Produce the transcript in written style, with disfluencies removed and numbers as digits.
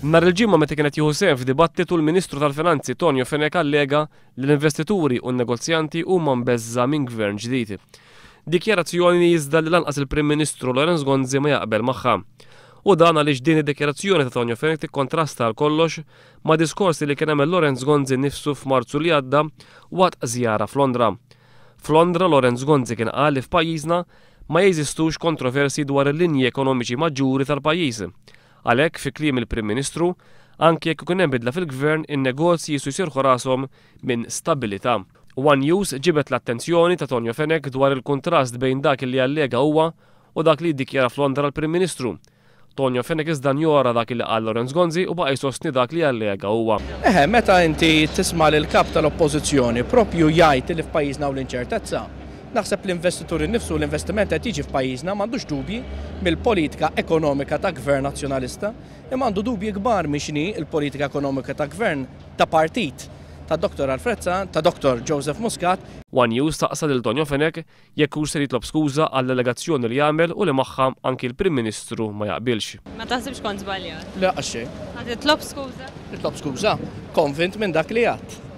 Nhar il-ġimgħa meta kienet jieħu sehem f'dibattitu l-Ministru tal-Finanzi Tonio Fenech allega li l-investituri u n-negozjanti huma mbeżża minn gvern ġdid. Dikjarazzjoni iżda li lanqas il-Prim Ministru Lorenz Gonzi ma jaqbel magħha. U dan għaliex din id-dikjarazzjoni ta' Tonio Fenech tikkontrasta għal kollox ma' diskorsi li kien hemm Lorenz Gonzi nnifsu f'Marzu li għadda waqt żjara f'Londra. F'Londra Lorenz Gonzi kien qal li f'pajjiżna ma jeżistux kontroversi dwar il-linji ekonomiċi maġġuri tal-pajjiż. Għalhekk fi kliem il-Prim Ministru, anke jekk ikun hemm bidla fil-Gvern, in-negozji jistgħu jsirħu rashom minn stabilità. One News ġibet l-attenzjoni ta' Tonio Fenech dwar il-kuntrast bejn dak li allega huwa u dak li ddikjara f'Londra l-Prim Ministru. Tonio Fenech iżda njora dak li qal Lorenz Gonzi u baqa' jsostni dak li allega huwa. Meta inti tisma' lil kap tal-Oppożizzjoni propju jgħid li f'pajjiżna u l-inċertezza, naħseb l-investituri nnifsu l-investiment qed jiġi f'pajjiżna m'għandux dubji mill-politika ekonomika ta' gvern nazzjonalista, imma għandu dubji kbar mixni l-politika ekonomika ta' gvern ta' partit ta' Dr. Alfrezza, ta' Dr. Joseph Muscat. One News taqsa lil Tonio Fenech jekk hu se jitlob skuża għall-allegazzjoni li jagħmel u li magħha anki l-Prim Ministru ma jaqbilx. Ma taħsibx kont żbaljat? Le għax xejn. Ħad titlob skuża? Nitlob skuża, konvint minn dak li għadt.